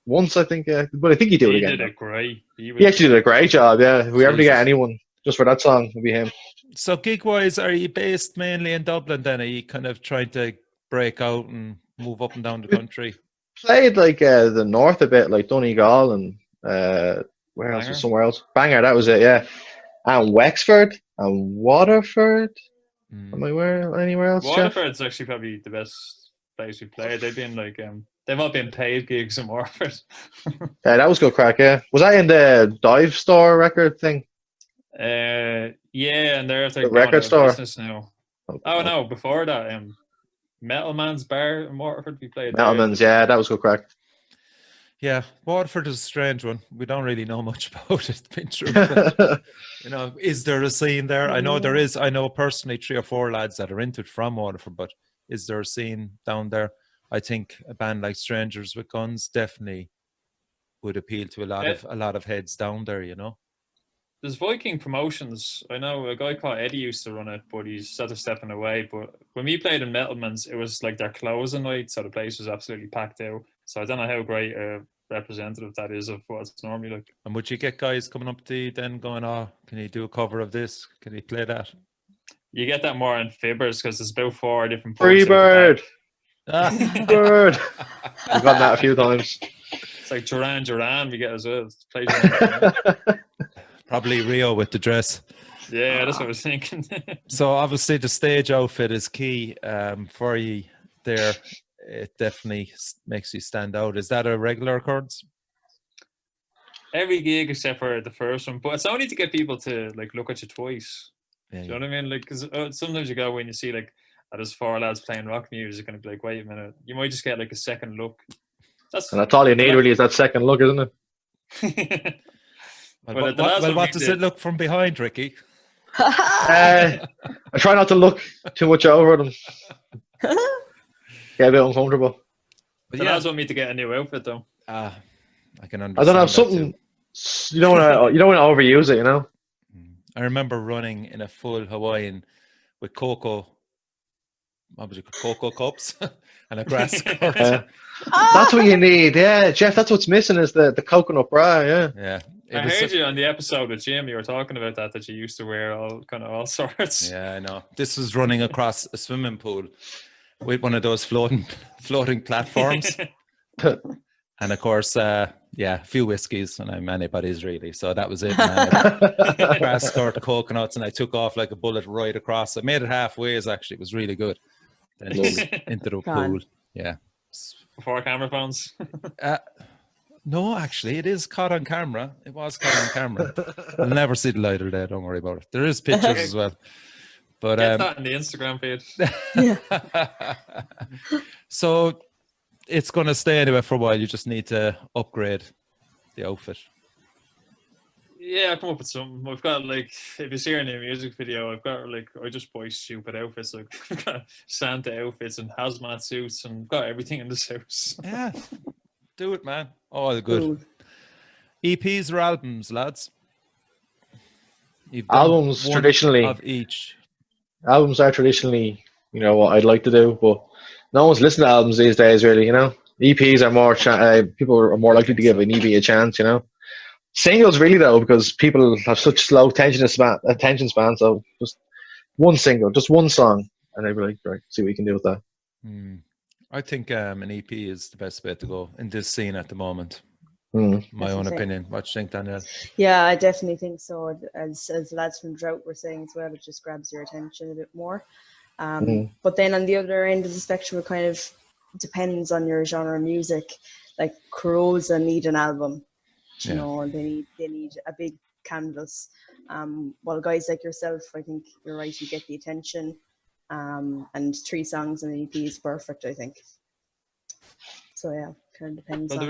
once, I think. But I think he did it He again. did it great. He actually did a great job, yeah. If we ever get Jesus. anyone just for that song, it'll be him. So gig-wise, are you based mainly in Dublin then? Are you kind of trying to break out and move up and down the country? Played like the north a bit, like Donegal and where else Bangor? was somewhere else? Bangor, that was it, yeah. And Wexford and Waterford. Am I anywhere else? Jeff? Waterford's actually probably the best place we played. They've been like they've all been paid gigs in Waterford. Yeah, that was good crack, yeah. Was that in the Dive Store record thing? Yeah, and they're The going record out of store? business now. Oh no, before that, Metal Man's Bar in Waterford we played. there. Metalman's, yeah, that was good crack. Yeah, Waterford is a strange one. We don't really know much about it. Been through, you know, is there a scene there? I know there is. I know personally 3 or 4 lads that are into it from Waterford, but is there a scene down there? I think a band like Strangers with Guns definitely would appeal to a lot of heads down there, you know. There's Viking Promotions. I know a guy called Eddie used to run it, but he's sort of stepping away. But when we played in Metalman's, it was like their closing night, so the place was absolutely packed out. So I don't know how great a representative that is of what it's normally like. And would you get guys coming up to you then going, oh, can you do a cover of this? Can you play that? You get that more in Fibbers because there's about 4 different pubs at the Freebird! back. Bird! We've gotten that a few times. It's like Duran, we get as well. It's played in- Probably Rio with the dress. Yeah, that's what I was thinking. So obviously the stage outfit is key for you there. It definitely makes you stand out. Is that a regular occurrence? Every gig except for the first one, but it's only to get people to like look at you twice. Yeah, Do you know what I mean? Like, because sometimes you go when you see like there's 4 lads playing rock music, and be like, wait a minute, you might just get like a second look. And that's all you need really is that second look, isn't it? Well, the last one what we does did- it look from behind, Ricky? I try not to look too much over them. Get a bit uncomfortable. But The yeah, lads want me to get a new outfit though. I can understand. I don't know, that something too. you don't want to overuse it, you know. I remember running in a full Hawaiian with cocoa cups and a grass skirt. That's what you need, yeah, Jeff. That's what's missing is the coconut bra, yeah. Yeah, I heard you on the episode with Jim. You were talking about that you used to wear all sorts. Yeah, I know. This was running across a swimming pool with one of those floating platforms, And of course, a few whiskeys, and I'm anybody's really. So that was it, man. Grass skirt, coconuts, and I took off like a bullet right across. I made it halfway, actually. It was really good. Then into the Gone. pool. Yeah. Before camera phones. No, actually, it is caught on camera. It was caught on camera. I'll never see the light of day. Don't worry about it. There is pictures as well. But Get that in the Instagram feed. So it's going to stay anyway for a while. You just need to upgrade the outfit. Yeah, I'll come up with something. I've got like, if you see our new music video, I've got like, I just buy stupid outfits. Like, I've got Santa outfits and hazmat suits and got everything in this house. Yeah, do it, man. All good. Cool. EPs or albums, lads? You've done Albums one traditionally. of each. Albums are traditionally, what I'd like to do, but no one's listening to albums these days, really. EPs are more people are more likely to give an EP a chance. Singles, really, though, because people have such slow attention span. So just one single, just one song, and they'd be like, right, see what you can do with that. I think an EP is the best way to go in this scene at the moment. My own Definitely. opinion. What do you think, Danielle? Yeah, I definitely think so. As lads from Drought were saying as well, it just grabs your attention a bit more. But then on the other end of the spectrum, it kind of depends on your genre of music. Like Corrosa need an album, they need a big canvas. While guys like yourself, I think you're right, you get the attention. And 3 songs in an EP is perfect, I think. So yeah, kind of depends. Well,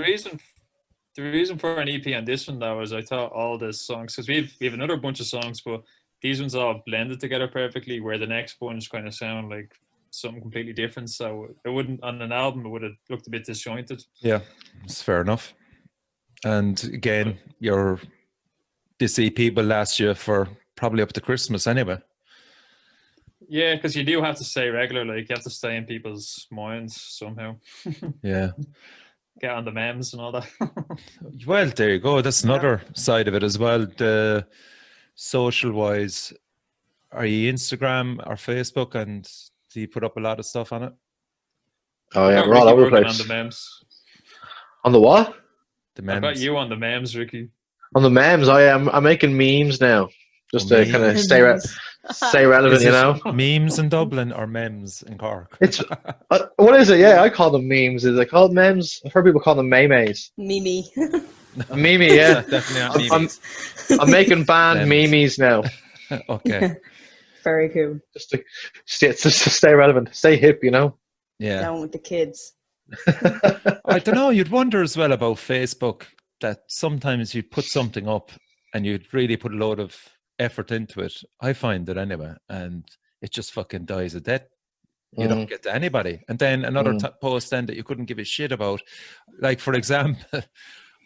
the reason for an EP on this one though is I thought all the songs, because we have another bunch of songs, but these ones all blended together perfectly, where the next ones kind of sound like something completely different. So it wouldn't, on an album, it would have looked a bit disjointed. Yeah, it's fair enough. And again, this EP will last you for probably up to Christmas anyway. Yeah, because you do have to stay regular, like you have to stay in people's minds somehow. Yeah. Get on the memes and all that. Well, there you go. That's another side of it as well. The social wise, are you Instagram or Facebook, and do you put up a lot of stuff on it? Oh yeah, Got we're all Ricky over the working place. on the memes. On the what? The I memes. got you on the memes, Ricky. On the memes, I'm making memes now, just to kind of stay relevant, Is it memes in Dublin or memes in Cork? It's what is it? Yeah, I call them memes. Is it called memes? I've heard people call them memes. Mimi. Mimi, yeah. Definitely not memes. I'm making band memes now, Okay. Very cool. just to stay relevant, stay hip, Yeah. Down with the kids. I don't know. You'd wonder as well about Facebook that sometimes you put something up and you'd really put a load of effort into it. I find it anyway, and it just fucking dies a death. You don't get to anybody. And then another post then that you couldn't give a shit about. Like, for example,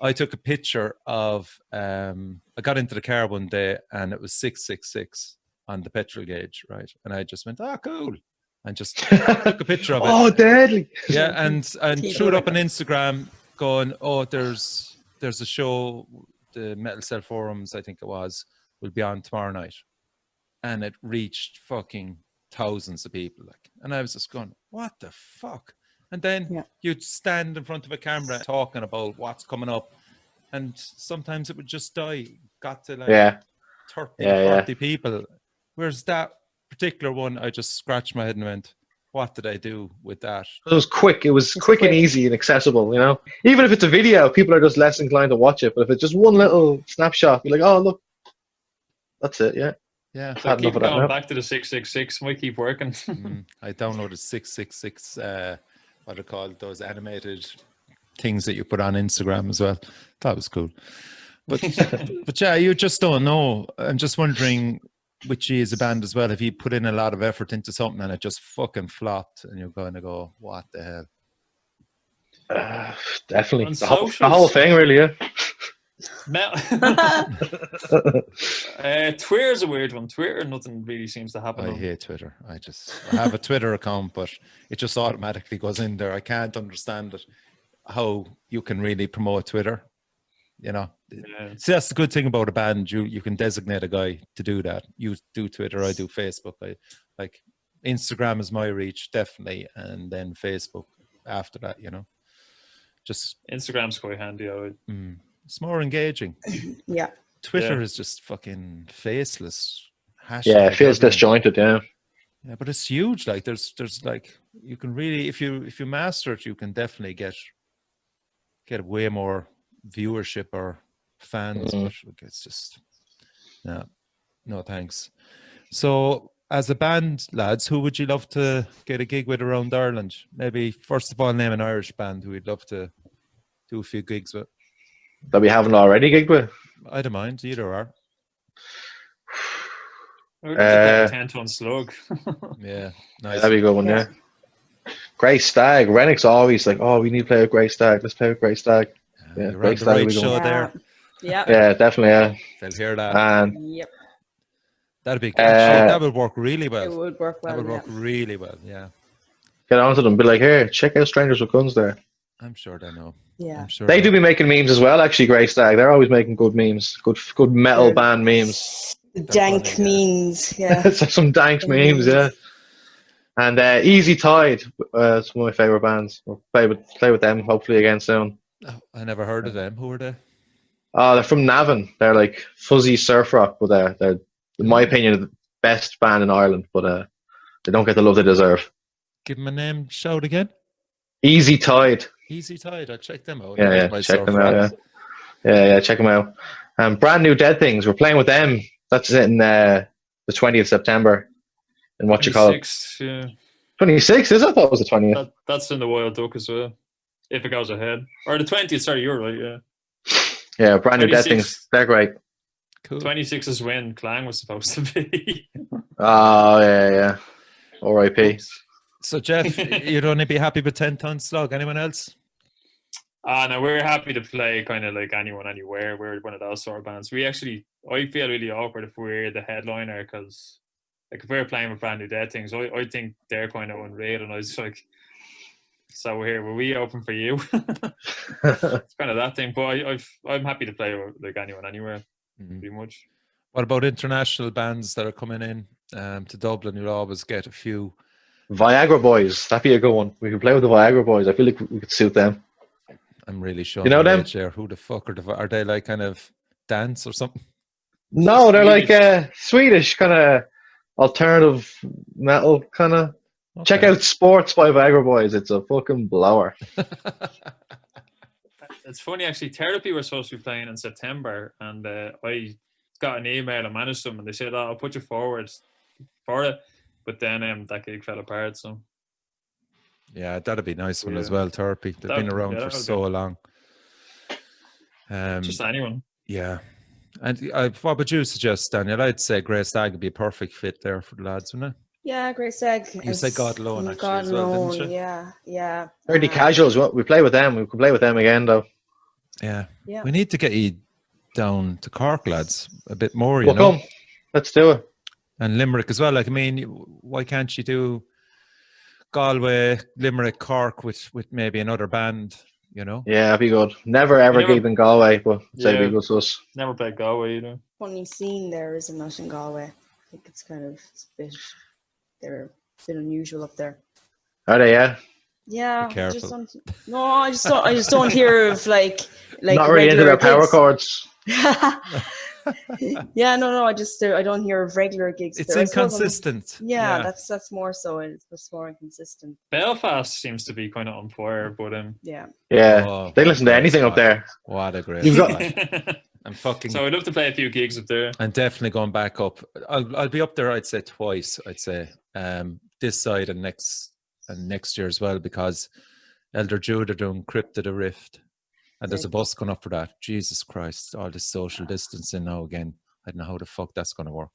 I took a picture of, I got into the car one day and it was 666 on the petrol gauge, right? And I just went, cool. And just took a picture of it. Oh, deadly. Yeah, and threw it up on Instagram going, there's a show, the Metal Cell Forums, I think it was, will be on tomorrow night. And it reached fucking thousands of people. And I was just going, what the fuck? And then you'd stand in front of a camera talking about what's coming up. And sometimes it would just die. Got to 30, 40 people. Whereas that particular one, I just scratched my head and went, what did I do with that? It was quick. It was quick and easy and accessible, Even if it's a video, people are just less inclined to watch it. But if it's just one little snapshot, you're like, oh, look. That's it, yeah. Yeah. So keep going back to the 666. Might keep working. I downloaded 666, what are called, those animated things that you put on Instagram as well. That was cool. But but yeah, you just don't know. I'm just wondering, with you as a band as well, if you put in a lot of effort into something and it just fucking flopped and you're going to go, what the hell? Definitely. The socials, whole thing, really, yeah. Twitter's a weird one. Twitter, nothing really seems to happen. I hate Twitter. I have a Twitter account, but it just automatically goes in there. I can't understand it, how you can really promote Twitter. See, that's the good thing about a band. You can designate a guy to do that. You do Twitter, I do Facebook. Like Instagram is my reach, definitely, and then Facebook after that, Just Instagram's quite handy. it's more engaging. Yeah. Twitter is just fucking faceless. Yeah, it feels everything. disjointed. Yeah. Yeah, but it's huge. Like there's like you can really if you master it, you can definitely get way more viewership or fans. But it's just no thanks. So as a band, lads, who would you love to get a gig with around Ireland? Maybe first of all, name an Irish band who we'd love to do a few gigs with. That we haven't already gigged with. I don't mind, either or. We're going to play with 10 Ton Slug. Yeah, nice. That'd be a good one, yeah. Grey Stag. Rennick's always like, oh, we need to play with Grey Stag. Let's play with Grey Stag. Yeah, you're on the right show there. Yeah. Yeah, definitely, yeah. They'll hear that. And Yep. That'd be actually, that would work really well. It would work well. That would work really well, yeah. get on to them, be like, here, check out Strangers with Guns there. I'm sure they know. Yeah. I'm sure They do be making memes as well, actually, Grey Stag. They're always making good memes. Good metal band memes. The dank funny, memes, yeah. Some dank memes, yeah. And Easy Tide, it's one of my favourite bands. We'll play with them hopefully again soon. Oh, I never heard of them. Who are they? They're from Navan. They're like fuzzy surf rock, but they're in my opinion, the best band in Ireland, but they don't get the love they deserve. Give them a name, shout again. Easy Tide. Easy Tide, I'll check them out. Yeah, check them out, yeah, check them out. Brand new Dead Things, we're playing with them. That's in the 20th of September. And what you call it? 26, is it? I thought it was the 20th. That's in the Wild Duck as well, if it goes ahead. Or the 20th, sorry, you're right, yeah. Yeah, brand new Dead Things. They're great. Cool. 26 is when Clang was supposed to be. Oh, yeah. R.I.P. So, Jeff, you'd only be happy with 10 Ton Slug. Anyone else? No, we're happy to play kind of like anyone, anywhere. We're one of those sort of bands. I feel really awkward if we're the headliner because, like, if we're playing with Brand New Dead Things, I think they're kind of unreal, and I was like, so here, were we open for you? It's kind of that thing. But I'm happy to play with like anyone, anywhere, pretty much. What about international bands that are coming in to Dublin? You'll always get a few. Viagra Boys, that'd be a good one. We could play with the Viagra Boys. I feel like we could suit them. I'm really sure. You know them? There. Who the fuck are they? Like kind of dance or something? No, they're like Swedish kind of alternative metal kind of. Okay. Check out Sports by Viagra Boys. It's a fucking blower. It's funny actually. Therapy were supposed to be playing in September, and I got an email and managed them, and they said, "Oh, I'll put you forward for it." But then that gig fell apart. So yeah, that'd be a nice one as well. Therapy. They've been around for so long. Just anyone. Yeah. And what would you suggest, Daniel? I'd say Grey Stag would be a perfect fit there for the lads, wouldn't it? Yeah, Grey Stag. You said God Alone, actually, God as well, Alone, didn't you? yeah. Pretty casuals. We play with them. We can play with them again, though. Yeah. We need to get you down to Cork, lads, a bit more, you know. Come. Let's do it. And Limerick as well. Like, I mean, why can't you do Galway, Limerick, Cork with maybe another band, you know? Yeah, that'd be good. Never ever gigged in Galway, but say be good to us. Never played Galway either. Funny scene there, isn't it, in Galway? I think it's kind of they're a bit unusual up there. Are they? Yeah. Yeah. Be careful. I just don't hear of like not really into their power chords. Yeah, no. I don't hear of regular gigs. It's inconsistent. Yeah, that's more so. It's more inconsistent. Belfast seems to be kind of on fire, but yeah. Oh, they listen to anything up there. What a great. I'm fucking. So I'd love to play a few gigs up there. I'm definitely going back up. I'll be up there. I'd say twice. I'd say this side and next year as well, because Elder Jude are doing Crypt of the Rift. And there's a bus going up for that. Jesus Christ, all this social distancing now again. I don't know how the fuck that's going to work.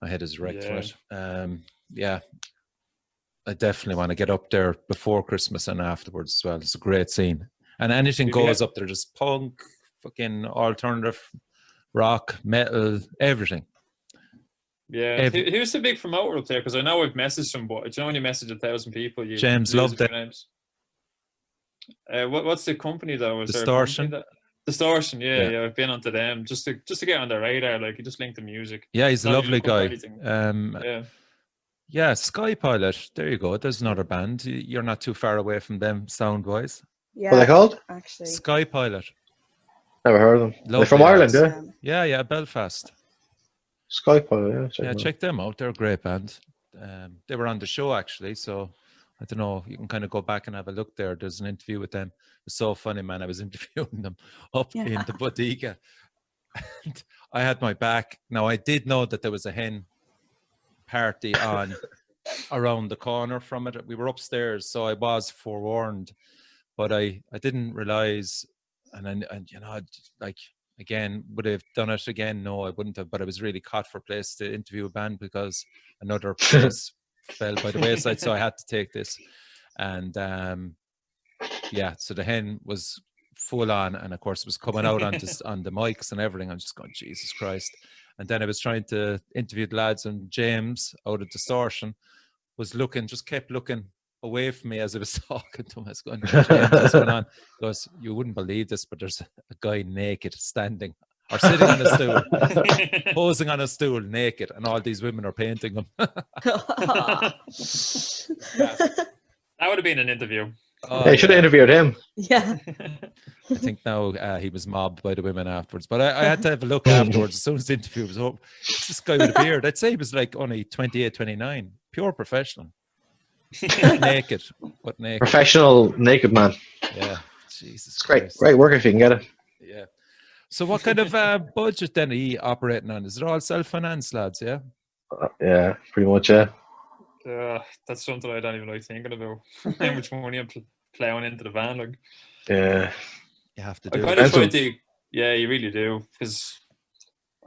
My head is wrecked for it. Yeah, I definitely want to get up there before Christmas and afterwards as well. It's a great scene. And anything goes up there, just punk, fucking alternative, rock, metal, everything. Yeah. Who's the big promoter up there? Because I know I've messaged him, but when you message 1,000 people, James loved it. What's the company though? Distortion. Distortion, yeah. I've been onto them just to get on their radar. Like, you just link the music. Yeah, he's a lovely guy. Yeah, Sky Pilot. There you go. There's another band. You're not too far away from them sound wise. Yeah, What are they called? actually. Sky Pilot. Never heard of them. They're Lovely from Ireland, lads. yeah. Yeah, Belfast. Skype, yeah. Yeah, check them out. They're a great band. They were on the show actually, so I don't know. You can kind of go back and have a look there. There's an interview with them. It's so funny, man. I was interviewing them up in the bodega, and I had my back. Now I did know that there was a hen party on around the corner from it. We were upstairs, so I was forewarned, but I didn't realize. And you know, like. Again, would I have done it again? No, I wouldn't have. But I was really caught for place to interview a band because another place fell by the wayside, so I had to take this. And yeah, so the hen was full on, and of course, it was coming out on the mics and everything. I'm just going, Jesus Christ! And then I was trying to interview the lads, and James out of Distortion was looking, just kept looking away from me as I was talking to him. I was going, James, what's going on? He goes, you wouldn't believe this, but there's a guy naked standing or sitting on a stool, posing on a stool naked, and all these women are painting him. That would have been an interview. Oh, you should have interviewed him. Yeah. I think now he was mobbed by the women afterwards, but I had to have a look afterwards as soon as the interview was over. It's this guy with a beard. I'd say he was like only 28, 29, pure professional. Naked, but naked. Professional naked man. Yeah, Jesus. It's great. Christ. Great work if you can get it. Yeah. So, what kind of budget then are you operating on? Is it all self-financed, lads? Yeah. Yeah, pretty much. Yeah. That's something I don't even like thinking about. How much money I'm plowing into the van, like. Yeah. You have to I do kind it. of try to. Yeah, you really do, because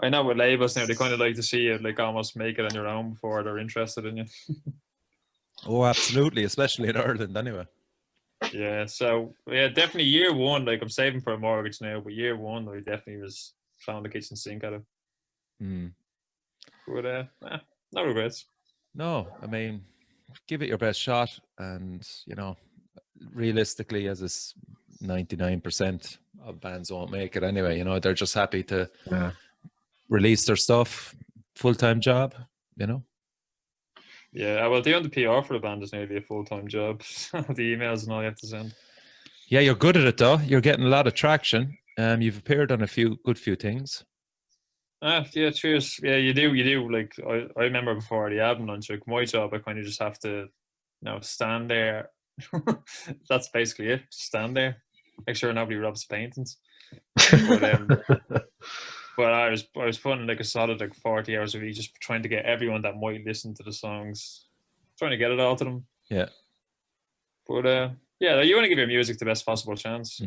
I know with labels now they kind of like to see you like almost make it on your own before they're interested in you. Oh, absolutely, especially in Ireland, anyway. Yeah, so yeah, definitely year one. Like I'm saving for a mortgage now, but year one, I definitely was throwing the kitchen sink at it. But no regrets. No, I mean, give it your best shot, and you know, realistically, as is 99% of bands won't make it anyway. You know, they're just happy to release their stuff, full-time job. You know. Yeah, well, doing the PR for the band is nearly a full-time job. The emails and all you have to send. Yeah, you're good at it though. You're getting a lot of traction. You've appeared on a few things. Yeah, cheers. Yeah, you do. Like I remember before the album launch, like my job, I kind of just have to, you know, stand there. That's basically it. Just stand there, make sure nobody robs paintings. But I was putting like a solid like 40 hours a week, just trying to get everyone that might listen to the songs, trying to get it all to them. Yeah. But yeah, you want to give your music the best possible chance.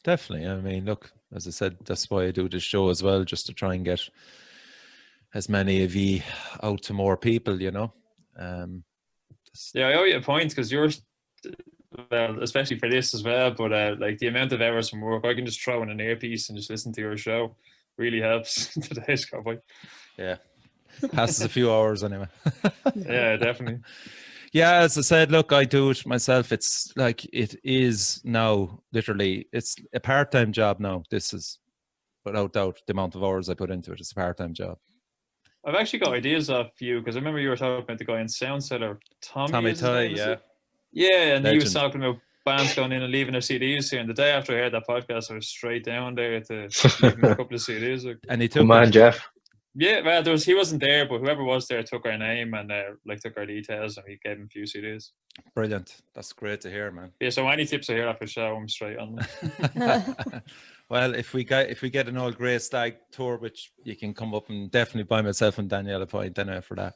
Definitely. I mean, look, as I said, that's why I do this show as well, just to try and get as many of you out to more people, you know. Yeah, I owe you a point because you're, well, especially for this as well, but like the amount of hours from work, I can just throw in an earpiece and just listen to your show. Really helps the days go by. Yeah. Passes a few hours anyway. Yeah, definitely. Yeah, as I said, look, I do it myself. It's like, it is now literally, it's a part-time job now. This is, without doubt, the amount of hours I put into it. It's a part-time job. I've actually got ideas off you, because I remember you were talking about the guy in Sound Cellar, Tommy Ty, yeah. Yeah, and Legend. he was talking about bands going in and leaving their CDs here. And the day after I heard that podcast, I was straight down there to leave him a couple of CDs. Like. And he took Come on, Jeff. Yeah, well, he wasn't there, but whoever was there took our name and like took our details, and we gave him a few CDs. Brilliant. That's great to hear, man. Yeah, so any tips I hear after the show, I'm straight on them. Well, if we get an old Grey Stag tour, which you can come up and definitely buy myself and Danielle a pint anyway for that.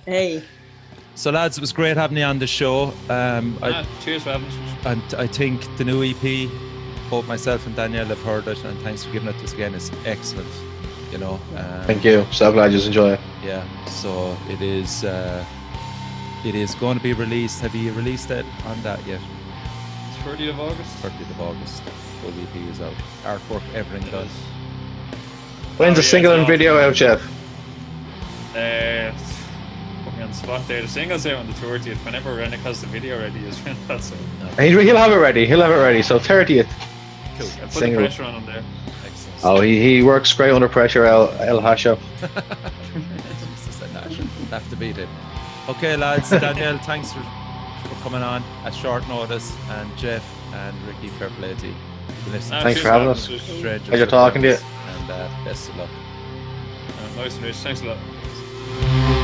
Hey. So lads, it was great having you on the show. Cheers for having us. And I think the new EP, both myself and Danielle have heard it, and thanks for giving it to us again. It's excellent, you know. Thank you. So glad you enjoy it. Yeah, so it is going to be released. Have you released it on that yet? 30th of August. 30th of August. Full EP is out. Artwork, everything does. When's the single and video out, Jeff? Put me on the spot there. The single's out on the 30th. Whenever Rennick has the video ready, is when that's out. He'll have it ready. So 30th. Cool. I put Single. the pressure on him there. Excellent. Oh, he works great under pressure, El Hasho. Have to beat it. Okay, lads. Danielle, thanks for coming on at short notice, and Jeff and Ricky, fair play to you. Thanks for having us. Pleasure talking to you. And best of luck. Nice and rich. Thanks a lot.